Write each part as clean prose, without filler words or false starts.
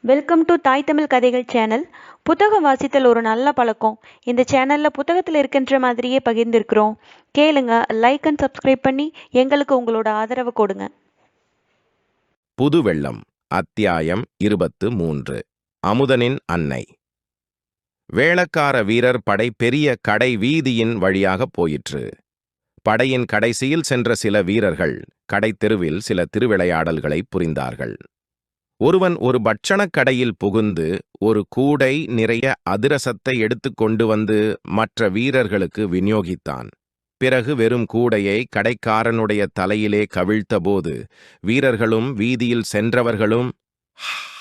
Welcome to தாய் தமிழ் கதைகள் channel. புத்தகம் வாசித்தல் ஒரு நல்ல பழக்கம். இந்த சேனலில் புத்தகத்தில் இருக்கின்ற மாதிரியே பகிர்ந்திருக்கிறோம். கேளுங்க, லைக் அண்ட் சப்ஸ்கிரைப் பண்ணி எங்களுக்கு உங்களோட ஆதரவு கொடுங்க. புது வெள்ளம் அத்தியாயம் 23. அமுதனின் அன்னை. வேளக்கார வீரர் படை பெரிய கடை வீதியின் வழியாக போயிற்று. படையின் கடைசியில் சென்ற சில வீரர்கள் கடைத்தெருவில் சில திருவிளையாடல்களை புரிந்தார்கள். ஒருவன் ஒரு பட்சணக் கடையில் புகுந்து ஒரு கூடை நிறைய அதிரசத்தை எடுத்துக்கொண்டு வந்து மற்ற வீரர்களுக்கு விநியோகித்தான். பிறகு வெறும் கூடையை கடைக்காரனுடைய தலையிலே கவிழ்த்தபோது வீரர்களும் வீதியில் சென்றவர்களும்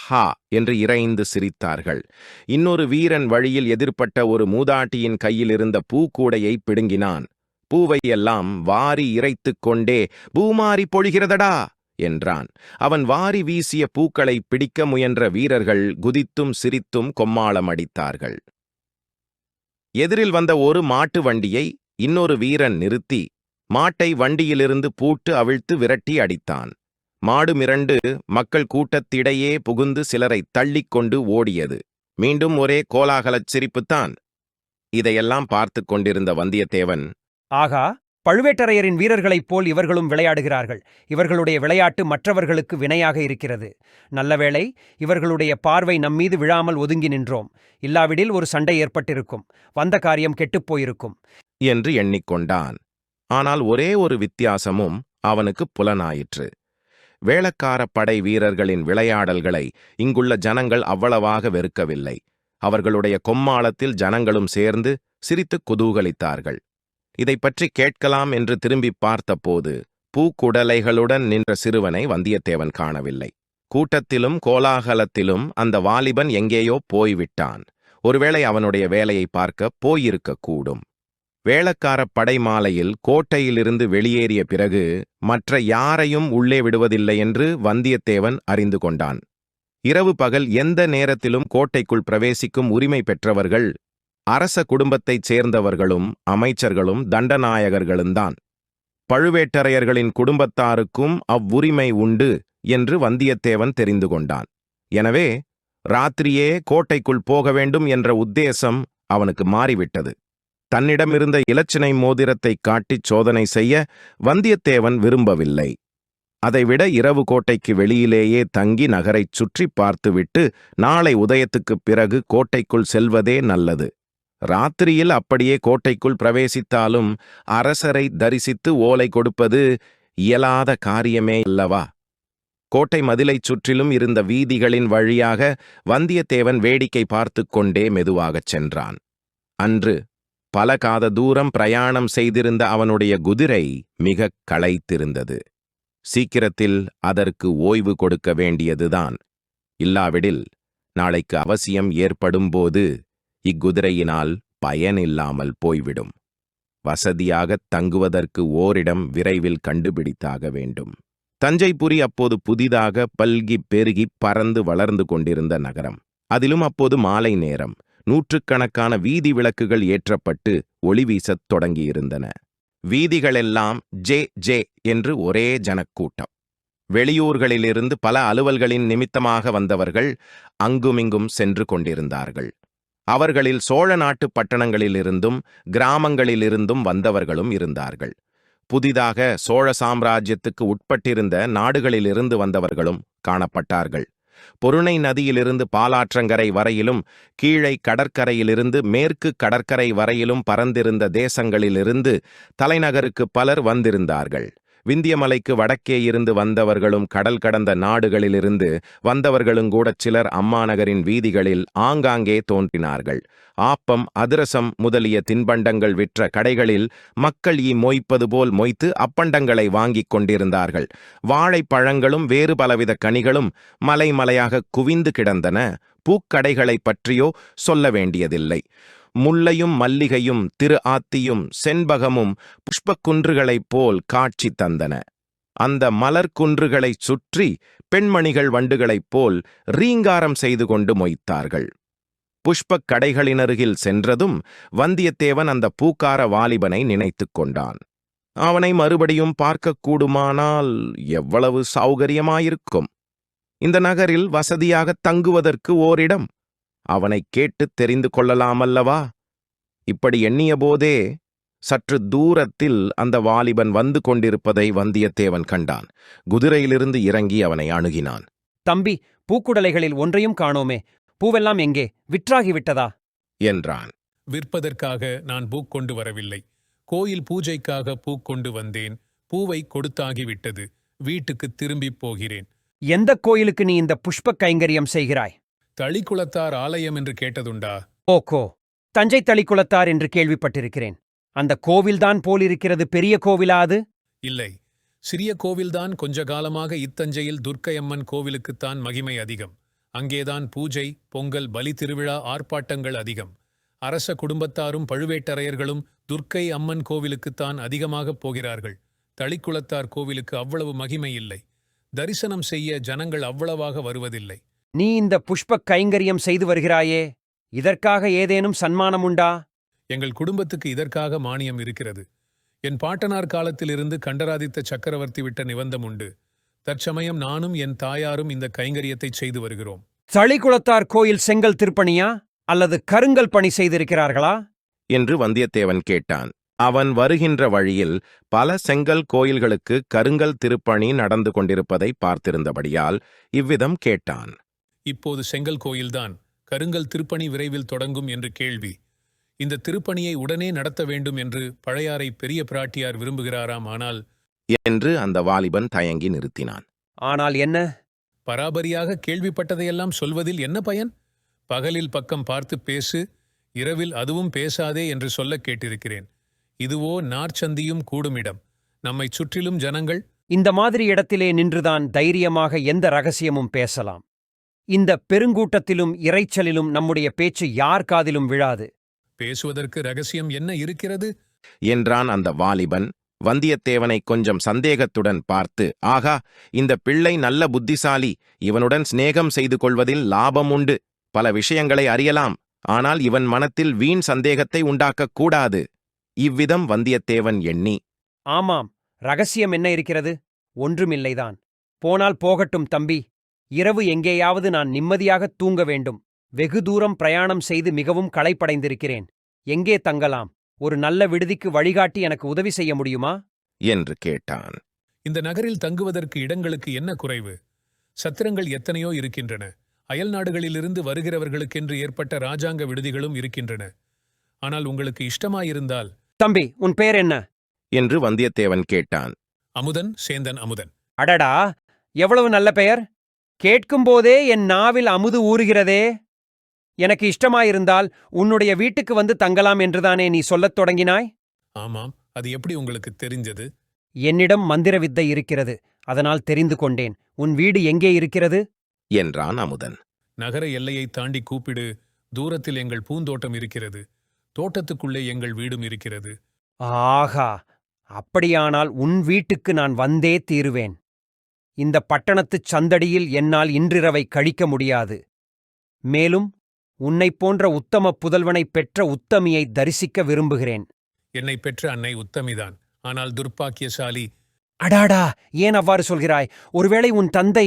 ஹா என்று இறைந்து சிரித்தார்கள். இன்னொரு வீரன் வழியில் எதிர்ப்பட்ட ஒரு மூதாட்டியின் கையில் இருந்த பூக்கூடையை பிடுங்கினான். பூவையெல்லாம் வாரி இறைத்துக் கொண்டே பூமாரி பொழிகிறதடா என்றான். அவன் வாரி வீசிய பூக்களை பிடிக்க முயன்ற வீரர்கள் குதித்தும் சிரித்தும் கொம்மாளம் அடித்தார்கள். எதிரில் வந்த ஒரு மாட்டு வண்டியை இன்னொரு வீரன் நிறுத்தி மாட்டை வண்டியிலிருந்து பூட்டு அவிழ்த்து விரட்டி அடித்தான். மாடு மிரண்டு மக்கள் கூட்டத்திடையே புகுந்து சிலரை தள்ளிக்கொண்டு ஓடியது. மீண்டும் ஒரே கோலாகலச் சிரிப்புத்தான். இதையெல்லாம் பார்த்து கொண்டிருந்த வந்தியத்தேவன், ஆகா, பழுவேட்டரையரின் வீரர்களைப் போல் இவர்களும் விளையாடுகிறார்கள். இவர்களுடைய விளையாட்டு மற்றவர்களுக்கு வினையாக இருக்கிறது. நல்லவேளை இவர்களுடைய பார்வை நம்மீது விழாமல் ஒதுங்கி நின்றோம். இல்லாவிடில் ஒரு சண்டை ஏற்பட்டிருக்கும். வந்த காரியம் கெட்டுப்போயிருக்கும் என்று எண்ணிக்கொண்டான். ஆனால் ஒரே ஒரு வித்தியாசமும் அவனுக்கு புலனாயிற்று. வேளக்கார படை வீரர்களின் விளையாடல்களை இங்குள்ள ஜனங்கள் அவ்வளவாக வெறுக்கவில்லை. அவர்களுடைய கொம்மாளத்தில் ஜனங்களும் சேர்ந்து சிரித்து குதூகலித்தார்கள். இதை பற்றி கேட்கலாம் என்று திரும்பி பார்த்தபோது பூக்குடலைகளுடன் நின்ற சிறுவனை வந்தியத்தேவன் காணவில்லை. கூட்டத்திலும் கோலாகலத்திலும் அந்த வாலிபன் எங்கேயோ போய்விட்டான். ஒருவேளை அவனுடைய வேலையை பார்க்க போயிருக்கக்கூடும். வேளக்கார படை மாலையில் கோட்டையிலிருந்து வெளியேறிய பிறகு மற்ற யாரையும் உள்ளே விடுவதில்லை என்று வந்தியத்தேவன் அறிந்து கொண்டான். இரவு பகல் எந்த நேரத்திலும் கோட்டைக்குள் பிரவேசிக்கும் உரிமை பெற்றவர்கள் அரச குடும்பத்தைச் சேர்ந்தவர்களும் அமைச்சர்களும் தண்டநாயகர்களும்தான். பழுவேட்டரையர்களின் குடும்பத்தாருக்கும் அவ்வுரிமை உண்டு என்று வந்தியத்தேவன் தெரிந்து கொண்டான். எனவே ராத்திரியே கோட்டைக்குள் போக வேண்டும் என்ற உத்தேசம் அவனுக்கு மாறிவிட்டது. தன்னிடமிருந்த இலச்சினை மோதிரத்தை காட்டிச் சோதனை செய்ய வந்தியத்தேவன் விரும்பவில்லை. அதைவிட இரவு கோட்டைக்கு வெளியிலேயே தங்கி நகரைச் சுற்றி பார்த்துவிட்டு நாளை உதயத்துக்குப் பிறகு கோட்டைக்குள் செல்வதே நல்லது. ராத்திரியில் அப்படியே கோட்டைக்குள் பிரவேசித்தாலும் அரசரை தரிசித்து ஓலை கொடுப்பது இயலாத காரியமே அல்லவா? கோட்டை மதிலைச் சுற்றிலும் இருந்த வீதிகளின் வழியாக வந்தியத்தேவன் வேடிக்கை பார்த்து கொண்டே மெதுவாகச் சென்றான். அன்று பல காத தூரம் பிரயாணம் செய்திருந்த அவனுடைய குதிரை மிகக் களைத்திருந்தது. சீக்கிரத்தில் அதற்கு ஓய்வு கொடுக்க வேண்டியதுதான். இல்லாவிடில் நாளைக்கு அவசியம் ஏற்படும்போது இக்குதிரையினால் பயனில்லாமல் போய்விடும். வசதியாகத் தங்குவதற்கு ஓரிடம் விரைவில் கண்டுபிடித்தாக வேண்டும். தஞ்சைபுரி அப்போது புதிதாக பல்கி பெருகி பறந்து வளர்ந்து கொண்டிருந்த நகரம். அதிலும் அப்போது மாலை நேரம். நூற்றுக்கணக்கான வீதி விளக்குகள் ஏற்றப்பட்டு ஒளி வீசத் தொடங்கியிருந்தன. வீதிகளெல்லாம் ஜே ஜே என்று ஒரே ஜனக்கூட்டம். வெளியூர்களிலிருந்து பல அலுவல்களின் நிமித்தமாக வந்தவர்கள் அங்குமிங்கும் சென்று கொண்டிருந்தார்கள். அவர்களில் சோழ நாட்டு பட்டணங்களிலிருந்தும் கிராமங்களிலிருந்தும் வந்தவர்களும் இருந்தார்கள். புதிதாக சோழ சாம்ராஜ்யத்துக்கு உட்பட்டிருந்த நாடுகளிலிருந்து வந்தவர்களும் காணப்பட்டார்கள். பொருணை நதியிலிருந்து பாலாற்றங்கரை வரையிலும் கீழே கடற்கரையிலிருந்து மேற்கு கடற்கரை வரையிலும் பறந்திருந்த தேசங்களிலிருந்து தலைநகருக்கு பலர் வந்திருந்தார்கள். விந்தியமலைக்கு வடக்கே இருந்து வந்தவர்களும் கடல் கடந்த நாடுகளிலிருந்து வந்தவர்களுங்கூடச் சிலர் அம்மாநகரின் வீதிகளில் ஆங்காங்கே தோன்றினார்கள். ஆப்பம், அதிரசம் முதலிய தின்பண்டங்கள் விற்ற கடைகளில் மக்கள் மொய்ப்பது போல் மொய்த்து அப்பண்டங்களை வாங்கிக் கொண்டிருந்தார்கள். வாழைப்பழங்களும் வேறு பலவித கனிகளும் மலை மலையாக குவிந்து கிடந்தன. பூக்கடைகளைப் பற்றியோ சொல்ல வேண்டியதில்லை. முல்லையும் மல்லிகையும் திரு ஆத்தியும் செண்பகமும் புஷ்பக்குன்றுகளைப் போல் காட்சி தந்தன. அந்த மலர்குன்றுகளைச் சுற்றி பெண்மணிகள் வண்டுகளைப் போல் ரீங்காரம் செய்து கொண்டு மொய்த்தார்கள். புஷ்பக் கடைகளினருகில் சென்றதும் வந்தியத்தேவன் அந்த பூக்கார வாலிபனை நினைத்து கொண்டான். அவனை மறுபடியும் பார்க்கக்கூடுமானால் எவ்வளவு சௌகரியமாயிருக்கும். இந்த நகரில் வசதியாக தங்குவதற்கு ஓரிடம் அவனைக் கேட்டுத் தெரிந்து கொள்ளலாமல்லவா? இப்படி எண்ணியபோதே சற்று தூரத்தில் அந்த வாலிபன் வந்து கொண்டிருப்பதை வந்தியத்தேவன் கண்டான். குதிரையிலிருந்து இறங்கி அவனை அணுகினான். தம்பி, பூக்குடலைகளில் ஒன்றையும் காணோமே. பூவெல்லாம் எங்கே? விற்றாகிவிட்டதா? என்றான். விற்பதற்காக நான் பூ கொண்டு வரவில்லை. கோயில் பூஜைக்காக பூ கொண்டு வந்தேன். பூவை கொடுத்தாகிவிட்டது. வீட்டுக்கு திரும்பிப் போகிறேன். எந்தக் கோயிலுக்கு நீ இந்த புஷ்ப கைங்கரியம் செய்கிறாய்? தளிக்குளத்தார் ஆலயம் என்று கேட்டதுண்டா? ஓகோ, தஞ்சை தளிக்குளத்தார் என்று கேள்விப்பட்டிருக்கிறேன். அந்த கோவில்தான் போலிருக்கிறது. பெரிய கோவிலா அது? இல்லை, சிறிய கோவில்தான். கொஞ்ச காலமாக இத்தஞ்சையில் துர்க்கையம்மன் கோவிலுக்குத்தான் மகிமை அதிகம். அங்கேதான் பூஜை, பொங்கல், பலி திருவிழா, ஆர்ப்பாட்டங்கள் அதிகம். அரச குடும்பத்தாரும் பழுவேட்டரையர்களும் துர்க்கை அம்மன் கோவிலுக்குத்தான் அதிகமாகப் போகிறார்கள். தளிக்குளத்தார் கோவிலுக்கு அவ்வளவு மகிமை இல்லை. தரிசனம் செய்ய ஜனங்கள் அவ்வளவாக வருவதில்லை. நீ இந்த புஷ்ப கைங்கரியம் செய்து வருகிறாயே, இதற்காக ஏதேனும் சன்மானம் உண்டா? எங்கள் குடும்பத்துக்கு இதற்காக மானியம் இருக்கிறது. என் பாட்டனார் காலத்திலிருந்து கண்டராதித்த சக்கரவர்த்தி விட்ட நிபந்தம் உண்டு. தற்சமயம் நானும் என் தாயாரும் இந்த கைங்கரியத்தைச் செய்து வருகிறோம். தளிக்குளத்தார் கோயில் செங்கல் திருப்பணியா அல்லது கருங்கல் பணி செய்திருக்கிறார்களா? என்று வந்தியத்தேவன் கேட்டான். அவன் வருகின்ற வழியில் பல செங்கல் கோயில்களுக்கு கருங்கல் திருப்பணி நடந்து கொண்டிருப்பதை பார்த்திருந்தபடியால் இவ்விதம் கேட்டான். இப்போது செங்கல் கோயில்தான். கருங்கல் திருப்பணி விரைவில் தொடங்கும் என்று கேள்வி. இந்த திருப்பணியை உடனே நடத்த வேண்டும் என்று பழையாறை பெரிய பிராட்டியார் விரும்புகிறாராம். ஆனால் என்று அந்த வாலிபன் தயங்கி நிறுத்தினான். ஆனால் என்ன? பராபரியாக கேள்விப்பட்டதையெல்லாம் சொல்வதில் என்ன பயன்? பகலில் பக்கம் பார்த்து பேசு, இரவில் அதுவும் பேசாதே என்று சொல்லக் கேட்டிருக்கிறேன். இதுவோ நார்ச்சந்தியும் கூடுமிடம். நம்மைச் சுற்றிலும் ஜனங்கள். இந்த மாதிரி இடத்திலே நின்றுதான் தைரியமாக எந்த ரகசியமும் பேசலாம். இந்த பெருங்கூட்டத்திலும் இரைச்சலிலும் நம்முடைய பேச்சு யார் காதிலும் விழாது. பேசுவதற்கு ரகசியம் என்ன இருக்கிறது? என்றான் அந்த வாலிபன். வந்தியத்தேவனை கொஞ்சம் சந்தேகத்துடன் பார்த்து, ஆகா, இந்த பிள்ளை நல்ல புத்திசாலி. இவனுடன் சிநேகம் செய்து கொள்வதில் லாபம் உண்டு. பல விஷயங்களை அறியலாம். ஆனால் இவன் மனத்தில் வீண் சந்தேகத்தை உண்டாக்கக் கூடாது. இவ்விதம் வந்தியத்தேவன் எண்ணி, ஆமாம், ரகசியம் என்ன இருக்கிறது? ஒன்றுமில்லைதான். போனால் போகட்டும் தம்பி. இரவு எங்கேயாவது நான் நிம்மதியாகத் தூங்க வேண்டும். வெகு தூரம் பிரயாணம் செய்து மிகவும் களைப்படைந்திருக்கிறேன். எங்கே தங்கலாம்? ஒரு நல்ல விடுதிக்கு வழிகாட்டி எனக்கு உதவி செய்ய முடியுமா? என்று கேட்டான். இந்த நகரில் தங்குவதற்கு இடங்களுக்கு என்ன குறைவு? சத்திரங்கள் எத்தனையோ இருக்கின்றன. அயல் நாடுகளிலிருந்து வருகிறவர்களுக்கென்று ஏற்பட்ட இராஜாங்க விடுதிகளும் இருக்கின்றன. ஆனால் உங்களுக்கு இஷ்டமாயிருந்தால். தம்பி, உன் பேர் என்ன? என்று வந்தியத்தேவன் கேட்டான். அமுதன், சேந்தன் அமுதன். அடடா, எவ்வளவு நல்ல பெயர்! கேட்கும்போதே என் நாவில் அமுது ஊறுகிறதே. எனக்கு இஷ்டமாயிருந்தால் உன்னுடைய வீட்டுக்கு வந்து தங்கலாம் என்றுதானே நீ சொல்லத் தொடங்கினாய்? ஆமாம், அது எப்படி உங்களுக்கு தெரிஞ்சது? என்னிடம் மந்திர வித்தை இருக்கிறது. அதனால் தெரிந்து கொண்டேன். உன் வீடு எங்கே இருக்கிறது? என்றான் அமுதன். நகர எல்லையைத் தாண்டி கூப்பிடு. தூரத்தில் எங்கள் பூந்தோட்டம் இருக்கிறது. தோட்டத்துக்குள்ளே எங்கள் வீடும் இருக்கிறது. ஆகா, அப்படியானால் உன் வீட்டுக்கு நான் வந்தே தீருவேன். இந்த பட்டணத்துச் சந்தடியில் என்னால் இன்றிரவை கழிக்க முடியாது. மேலும் உன்னைப் போன்ற உத்தம புதல்வனைப் பெற்ற உத்தமியை தரிசிக்க விரும்புகிறேன். என்னை பெற்ற அன்னை உத்தமிதான். ஆனால் துர்ப்பாக்கியசாலி. அடாடா, ஏன் அவ்வாறு சொல்கிறாய்? ஒருவேளை உன் தந்தை...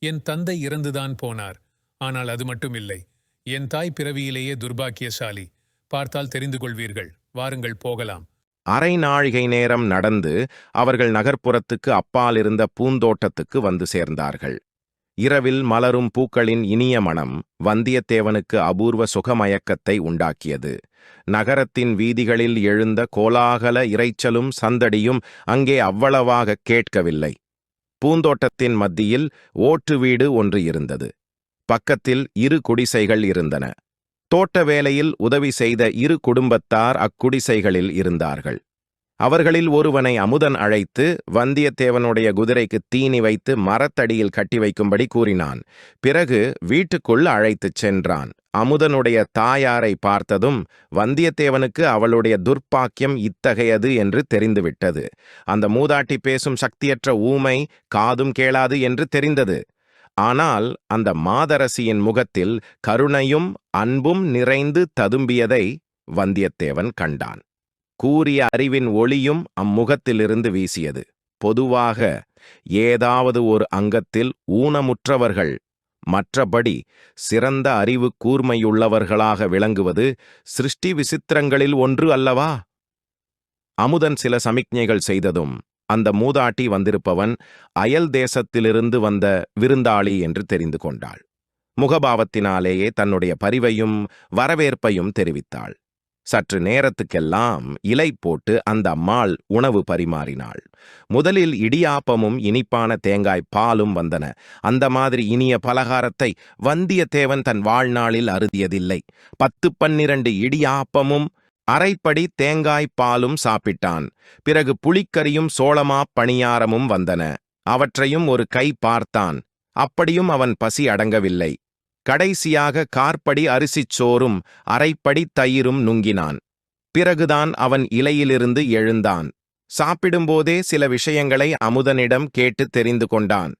என் தந்தை இறந்துதான் போனார். ஆனால் அது மட்டுமில்லை. என் தாய் பிறவியிலேயே துர்பாக்கியசாலி. பார்த்தால் தெரிந்து கொள்வீர்கள். வாருங்கள், போகலாம். அரை நாழிகை நேரம் நடந்து அவர்கள் நகர்ப்புறத்துக்கு அப்பாலிருந்த பூந்தோட்டத்துக்கு வந்து சேர்ந்தார்கள். இரவில் மலரும் பூக்களின் இனிய மணம் வந்தியத்தேவனுக்கு அபூர்வ சுகமயக்கத்தை உண்டாக்கியது. நகரத்தின் வீதிகளில் எழுந்த கோலாகல இரைச்சலும் சந்தடியும் அங்கே அவ்வளவாக கேட்கவில்லை. பூந்தோட்டத்தின் மத்தியில் ஓட்டு வீடு ஒன்று இருந்தது. பக்கத்தில் 2 குடிசைகள் இருந்தன. தோட்ட வேலையில் உதவி செய்த 2 குடும்பத்தார் அக்குடிசைகளில் இருந்தார்கள். அவர்களில் ஒருவனை அமுதன் அழைத்து வந்தியத்தேவனுடைய குதிரைக்கு தீனி வைத்து மரத்தடியில் கட்டி வைக்கும்படி கூறினான். பிறகு வீட்டுக்குள் அழைத்துச் சென்றான். அமுதனுடைய தாயாரை பார்த்ததும் வந்தியத்தேவனுக்கு அவளுடைய துர்ப்பாக்கியம் இத்தகையது என்று தெரிந்துவிட்டது. அந்த மூதாட்டி பேசும் சக்தியற்ற ஊமை, காதும் கேளாது என்று தெரிந்தது. ஆனால் அந்த மாதரசியின் முகத்தில் கருணையும் அன்பும் நிறைந்து ததும்பியதை வந்தியத்தேவன் கண்டான். கூரிய அறிவின் ஒளியும் அம்முகத்திலிருந்து வீசியது. பொதுவாக ஏதாவது ஒரு அங்கத்தில் ஊனமுற்றவர்கள், மற்றபடி சிறந்த அறிவு கூர்மையுள்ளவர்களாக விளங்குவது சிருஷ்டி விசித்திரங்களில் ஒன்று அல்லவா? அமுதன் சில சமிக்ஞைகள் செய்ததும் அந்த மூதாட்டி வந்திருப்பவன் அயல் தேசத்திலிருந்து வந்த விருந்தாளி என்று தெரிந்து கொண்டாள். முகபாவத்தினாலேயே தன்னுடைய பரிவையும் வரவேற்பையும் தெரிவித்தாள். சற்று நேரத்துக்கெல்லாம் இலை போட்டு அந்த அம்மாள் உணவு பரிமாறினாள். முதலில் இடியாப்பமும் இனிப்பான தேங்காய் பாலும் வந்தன. அந்த மாதிரி இனிய பலகாரத்தை வந்தியத்தேவன் தன் வாழ்நாளில் அருதியதில்லை. 10-12 இடியாப்பமும் அரைப்படி தேங்காய் பாலும் சாப்பிட்டான். பிறகு புளிக்கறியும் சோளமாப் பணியாரமும் வந்தன. அவற்றையும் ஒரு கை பார்த்தான். அப்படியும் அவன் பசி அடங்கவில்லை. கடைசியாக காற்படி அரிசிச்சோறும் அரைப்படி தயிரும் நுங்கினான். பிறகுதான் அவன் இலையிலிருந்து எழுந்தான். சாப்பிடும்போதே சில விஷயங்களை அமுதனிடம் கேட்டு தெரிந்து கொண்டான்.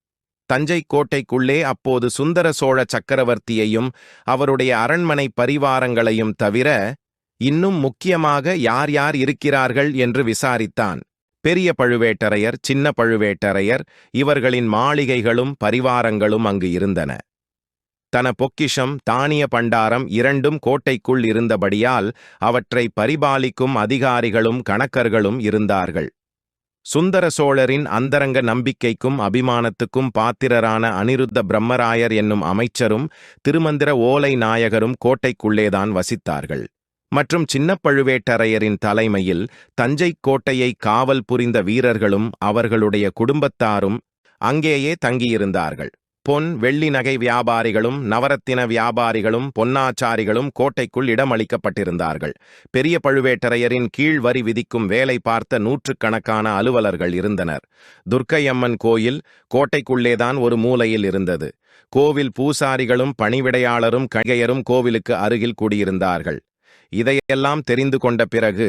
தஞ்சை கோட்டைக்குள்ளே அப்போது சுந்தர சோழ சக்கரவர்த்தியையும் அவருடைய அரண்மனை பரிவாரங்களையும் தவிர இன்னும் முக்கியமாக யார் யார் இருக்கிறார்கள் என்று விசாரித்தான். பெரிய பழுவேட்டரையர், சின்ன பழுவேட்டரையர், இவர்களின் மாளிகைகளும் பரிவாரங்களும் அங்கு இருந்தன. தன பொக்கிஷம், தானிய பண்டாரம் இரண்டும் கோட்டைக்குள் இருந்தபடியால் அவற்றை பரிபாலிக்கும் அதிகாரிகளும் கணக்கர்களும் இருந்தார்கள். சுந்தர சோழரின் அந்தரங்க நம்பிக்கைக்கும் அபிமானத்துக்கும் பாத்திரரான அனிருத்த பிரம்மராயர் என்னும் அமைச்சரும் திருமந்திர ஓலை நாயகரும் கோட்டைக்குள்ளேதான் வசித்தார்கள். மற்றும் சின்ன பழுவேட்டரையரின் தலைமையில் தஞ்சை கோட்டையை காவல் புரிந்த வீரர்களும் அவர்களுடைய குடும்பத்தாரும் அங்கேயே தங்கியிருந்தார்கள். பொன் வெள்ளி நகை வியாபாரிகளும் நவரத்தின வியாபாரிகளும் பொன்னாச்சாரிகளும் கோட்டைக்குள் இடமளிக்கப்பட்டிருந்தார்கள். பெரிய பழுவேட்டரையரின் கீழ் வரி விதிக்கும் வேலை பார்த்த 100கணக்கான அலுவலர்கள் இருந்தனர். துர்க்கையம்மன் கோயில் கோட்டைக்குள்ளேதான் ஒரு மூலையில் இருந்தது. கோவில் பூசாரிகளும் பணிவிடையாளரும் கணிகையரும் கோவிலுக்கு அருகில் கூடியிருந்தார்கள். இதையெல்லாம் தெரிந்து கொண்ட பிறகு,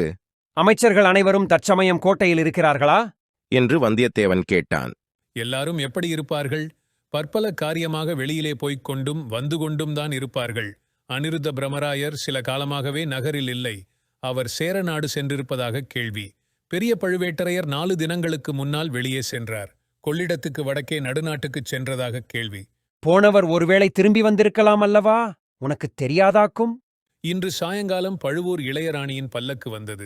அமைச்சர்கள் அனைவரும் தற்சமயம் கோட்டையில் இருக்கிறார்களா என்று வந்தியத்தேவன் கேட்டான். எல்லாரும் எப்படி இருப்பார்கள்? பற்பல காரியமாக வெளியிலே போய்க் கொண்டும் வந்து கொண்டும் தான் இருப்பார்கள். அனிருத்த பிரமராயர் சில காலமாகவே நகரில் இல்லை. அவர் சேரநாடு சென்றிருப்பதாக கேள்வி. பெரிய பழுவேட்டரையர் 4 தினங்களுக்கு முன்னால் வெளியே சென்றார். கொள்ளிடத்துக்கு வடக்கே நடுநாட்டுக்குச் சென்றதாக கேள்வி. போனவர் ஒருவேளை திரும்பி வந்திருக்கலாம் அல்லவா? உனக்கு தெரியாதாக்கும்? இன்று சாயங்காலம் பழுவூர் இளையராணியின் பல்லக்கு வந்தது.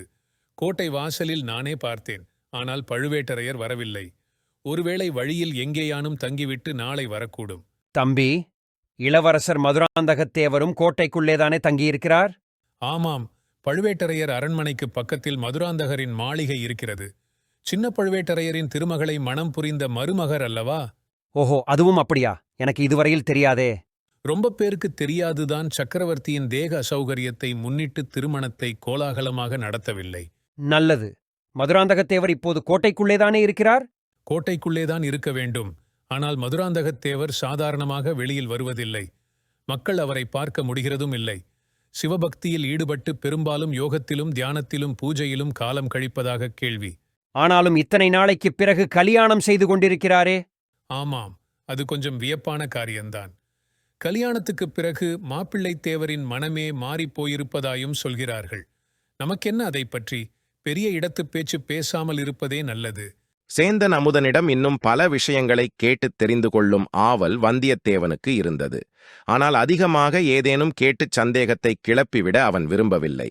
கோட்டை வாசலில் நானே பார்த்தேன். ஆனால் பழுவேட்டரையர் வரவில்லை. ஒருவேளை வழியில் எங்கேயானும் தங்கிவிட்டு நாளை வரக்கூடும். தம்பி, இளவரசர் மதுராந்தகத்தேவரும் கோட்டைக்குள்ளேதானே தங்கியிருக்கிறார்? ஆமாம், பழுவேட்டரையர் அரண்மனைக்கு பக்கத்தில் மதுராந்தகரின் மாளிகை இருக்கிறது. சின்ன பழுவேட்டரையரின் திருமகளை மணம் புரிந்த மருமகர் அல்லவா? ஓஹோ, அதுவும் அப்படியா? எனக்கு இதுவரையில் தெரியாதே. ரொம்ப பேருக்கு தெரியாதுதான். சக்கரவர்த்தியின் தேக அசௌகரியத்தை முன்னிட்டு திருமணத்தை கோலாகலமாக நடத்தவில்லை. நல்லது. மதுராந்தகத்தேவர் இப்போது கோட்டைக்குள்ளேதானே இருக்கிறார்? கோட்டைக்குள்ளேதான் இருக்க வேண்டும். ஆனால் மதுராந்தகத்தேவர் சாதாரணமாக வெளியில் வருவதில்லை. மக்கள் அவரை பார்க்க முடிகிறதும் இல்லை. சிவபக்தியில் ஈடுபட்டு பெரும்பாலும் யோகத்திலும் தியானத்திலும் பூஜையிலும் காலம் கழிப்பதாக கேள்வி. ஆனாலும் இத்தனை நாளைக்குப் பிறகு கலியாணம் செய்து கொண்டிருக்கிறாரே? ஆமாம், அது கொஞ்சம் வியப்பான காரியம்தான். கல்யாணத்துக்குப் பிறகு மாப்பிள்ளைத்தேவரின் மனமே மாறிப்போயிருப்பதாயும் சொல்கிறார்கள். நமக்கென்ன அதை பற்றி? பெரிய இடத்துப் பேச்சு பேசாமல் இருப்பதே நல்லது. சேந்தன் அமுதனிடம் இன்னும் பல விஷயங்களை கேட்டுத் தெரிந்து கொள்ளும் ஆவல் வந்தியத்தேவனுக்கு இருந்தது. ஆனால் அதிகமாக ஏதேனும் கேட்டுச் சந்தேகத்தை கிளப்பிவிட அவன் விரும்பவில்லை.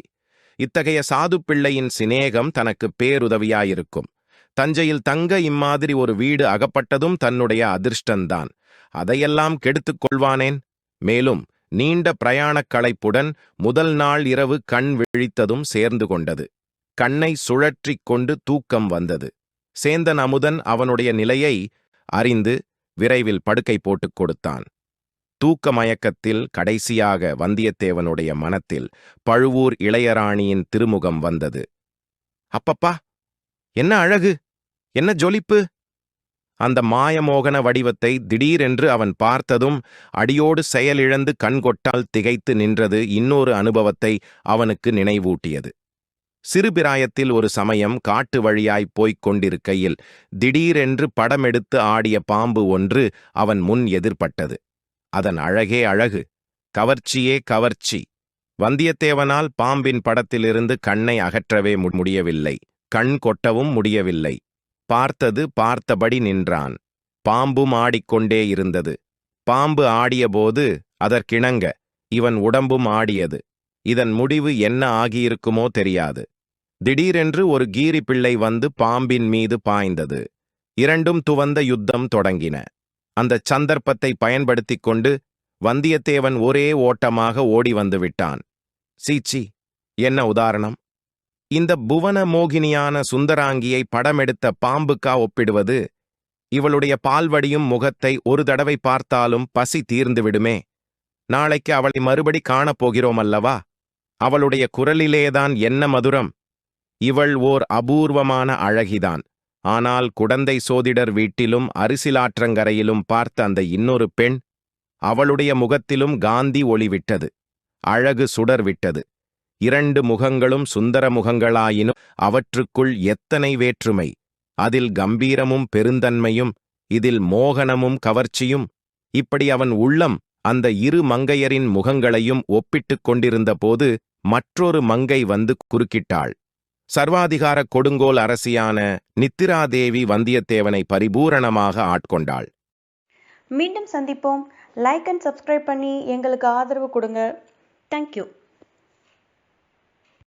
இத்தகைய சாது பிள்ளையின் சிநேகம் தனக்கு பேருதவியாயிருக்கும். தஞ்சையில் தங்க இம்மாதிரி ஒரு வீடு அகப்பட்டதும் தன்னுடைய அதிர்ஷ்டந்தான். அதையெல்லாம் கெடுத்துக் கொள்வானேன்? மேலும் நீண்ட பிரயாணக் களைப்புடன் முதல் நாள் இரவு கண் விழித்ததும் சேர்ந்து கொண்டது. கண்ணை சுழற்றிக் கொண்டு தூக்கம் வந்தது. சேந்தன் அமுதன் அவனுடைய நிலையை அறிந்து விரைவில் படுக்கை போட்டுக் கொடுத்தான். தூக்க மயக்கத்தில் கடைசியாக வந்தியத்தேவனுடைய மனத்தில் பழுவூர் இளையராணியின் திருமுகம் வந்தது. அப்பப்பா, என்ன அழகு, என்ன ஜொலிப்பு! அந்த மாயமோகன வடிவத்தை திடீரென்று அவன் பார்த்ததும் அடியோடு செயலிழந்து கண்கொட்டால் திகைத்து நின்றது இன்னொரு அனுபவத்தை அவனுக்கு நினைவூட்டியது. சிறுபிராயத்தில் ஒரு சமயம் காட்டு வழியாய்ப் போய்க் கொண்டிருக்கையில் திடீரென்று படமெடுத்து ஆடிய பாம்பு ஒன்று அவன் முன் எதிர்பட்டது. அதன் அழகே அழகு, கவர்ச்சியே கவர்ச்சி. வந்தியத்தேவனால் பாம்பின் படத்திலிருந்து கண்ணை அகற்றவே முடியவில்லை, கண் கொட்டவும் முடியவில்லை. பார்த்தபடி நின்றான். பாம்பும் ஆடிக்கொண்டே இருந்தது. பாம்பு ஆடியபோது அதற்கிணங்க இவன் உடம்பும் ஆடியது. இதன் முடிவு என்ன ஆகியிருக்குமோ தெரியாது. திடீரென்று ஒரு கீரி பிள்ளை வந்து பாம்பின் மீது பாய்ந்தது. இரண்டும் துவந்த யுத்தம் தொடங்கின. அந்த சந்தர்ப்பத்தை பயன்படுத்திக் கொண்டு வந்தியத்தேவன் ஒரே ஓட்டமாக ஓடி வந்து விட்டான். சீச்சி, என்ன உதாரணம்! இந்த புவன மோகினியான சுந்தராங்கியை படமெடுத்த பாம்புக்கா ஒப்பிடுவது? இவளுடைய பால்வடியும் முகத்தை ஒரு தடவை பார்த்தாலும் பசி தீர்ந்துவிடுமே. நாளைக்கு அவளை மறுபடி காணப்போகிறோம் அல்லவா? அவளுடைய குரலிலேதான் என்ன மதுரம்! இவள் ஓர் அபூர்வமான அழகிதான். ஆனால் குடந்தை சோதிடர் வீட்டிலும் அரிசிலாற்றங்கரையிலும் பார்த்த அந்த இன்னொரு பெண், அவளுடைய முகத்திலும் காந்தி ஒளிவிட்டது. அழகு சுடர் விட்டது. இரண்டு முகங்களும் சுந்தர முகங்களாயினும் அவற்றுக்குள் எத்தனை வேற்றுமை! அதில் கம்பீரமும் பெருந்தன்மையும், இதில் மோகனமும் கவர்ச்சியும். இப்படி அவன் உள்ளம் அந்த இரு மங்கையரின் முகங்களையும் ஒப்பிட்டுக் கொண்டிருந்த போது மற்றொரு மங்கை வந்து குறுக்கிட்டாள். சர்வாதிகார கொடுங்கோல் அரசியான நித்திராதேவி வந்தியத்தேவனை பரிபூரணமாக ஆட்கொண்டாள். மீண்டும் சந்திப்போம். லைக் அண்ட் சப்ஸ்கிரைப் பண்ணி எங்களுக்கு ஆதரவு கொடுங்க. தேங்க்யூ.